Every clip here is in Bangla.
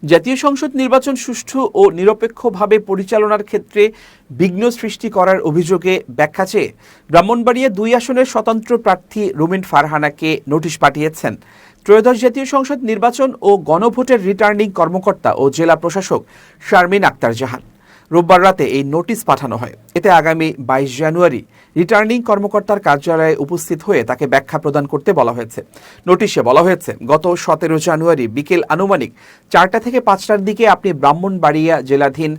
জাতীয় সংসদ নির্বাচন সুষ্ঠু ও নিরপেক্ষভাবে পরিচালনার ক্ষেত্রে বিঘ্ন সৃষ্টি করার অভিযোগে ব্যাখ্যা চেয়ে ব্রাহ্মণবাড়িয়া ২ আসনের স্বতন্ত্র প্রার্থী রুমিন ফারহানাকে নোটিশ পাঠিয়েছেন ত্রয়োদশ জাতীয় সংসদ নির্বাচন ও গণভোটের রিটার্নিং কর্মকর্তা ও জেলা প্রশাসক শারমিন আক্তার জাহান। রোববার রাতে এই নোটিশ পাঠানো হয়। এতে আগামী ২২ জানুয়ারি রিটার্নিং কর্মকর্তার কার্যালয়ে উপস্থিত হয়ে তাকে ব্যাখ্যা প্রদান করতে বলা হয়েছে। নোটিশে বলা হয়েছে, গত ১৭ জানুয়ারি বিকেল আনুমানিক ৪টা থেকে ৫টার দিকে আপনি ব্রাহ্মণবাড়িয়া জেলাধীন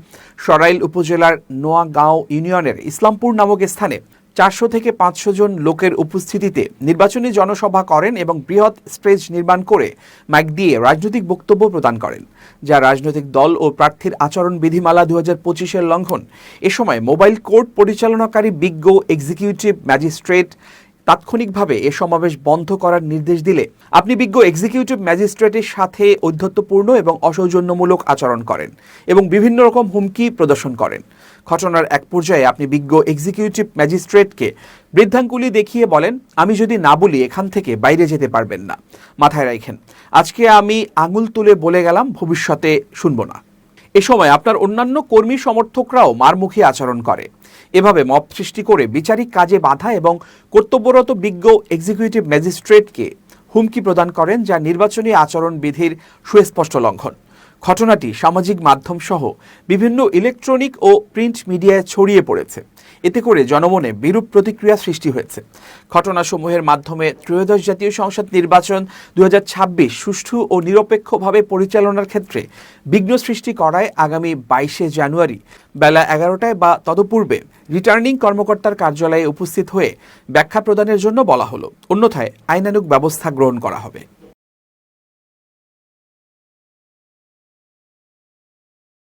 সরাইল উপজেলার নোয়াগাঁও ইউনিয়নের ইসলামপুর নামক স্থানে ৪০০ থেকে ৫০০ জন লোকের উপস্থিতিতে নির্বাচনী জনসভা করেন এবং বৃহৎ স্টেজ নির্মাণ করে মাইক দিয়ে রাজনৈতিক বক্তব্য প্রদান করেন, যা রাজনৈতিক দল ও প্রার্থীর আচরণ বিধিমালা ২০২৫-এর লঙ্ঘন। এ সময় মোবাইল কোর্ট পরিচালনাকারী বিজ্ঞ এক্সিকিউটিভ ম্যাজিস্ট্রেট তাৎক্ষণিকভাবে এ সমাবেশ বন্ধ করার নির্দেশ দিলে আপনি বিজ্ঞ এক্সিকিউটিভ ম্যাজিস্ট্রেটের সাথে ঔদ্ধত্যপূর্ণ এবং অসৌজন্যমূলক আচরণ করেন এবং বিভিন্ন রকম হুমকি প্রদর্শন করেন। ঘটনার এক পর্যায়ে আপনি বিজ্ঞ এক্সিকিউটিভ ম্যাজিস্ট্রেটকে বৃদ্ধাঙ্গুলি দেখিয়ে বলেন, আমি যদি না বলি এখান থেকে বাইরে যেতে পারবেন না। মাথায় রাখেন, আজকে আমি আঙুল তুলে বলে গেলাম, ভবিষ্যতে শুনব না। এ সময় আপনার অন্যান্য কর্মী সমর্থকরাও মারমুখী আচরণ করে। এভাবে মব সৃষ্টি করে বিচারিক কাজে বাধা এবং কর্তব্যরত বিজ্ঞ এক্সিকিউটিভ ম্যাজিস্ট্রেটকে হুমকি প্রদান করেন, যা নির্বাচনী আচরণ বিধির সুস্পষ্ট লঙ্ঘন। ঘটনাটি সামাজিক মাধ্যম সহ বিভিন্ন ইলেকট্রনিক ও প্রিন্ট মিডিয়ায় ছড়িয়ে পড়েছে। এতে করে জনমনে বিরূপ প্রতিক্রিয়া সৃষ্টি হয়েছে। ঘটনাসমূহের মাধ্যমে ত্রয়োদশ জাতীয় সংসদ নির্বাচন ২০২৬ সুষ্ঠু ও নিরপেক্ষভাবে পরিচালনার ক্ষেত্রে বিঘ্ন সৃষ্টি করায় আগামী ২২ জানুয়ারি বেলা ১১টায় বা তদপূর্বে রিটার্নিং কর্মকর্তার কার্যালয়ে উপস্থিত হয়ে ব্যাখ্যা প্রদানের জন্য বলা হলো। অন্যথায় আইনানুগ ব্যবস্থা গ্রহণ করা হবে।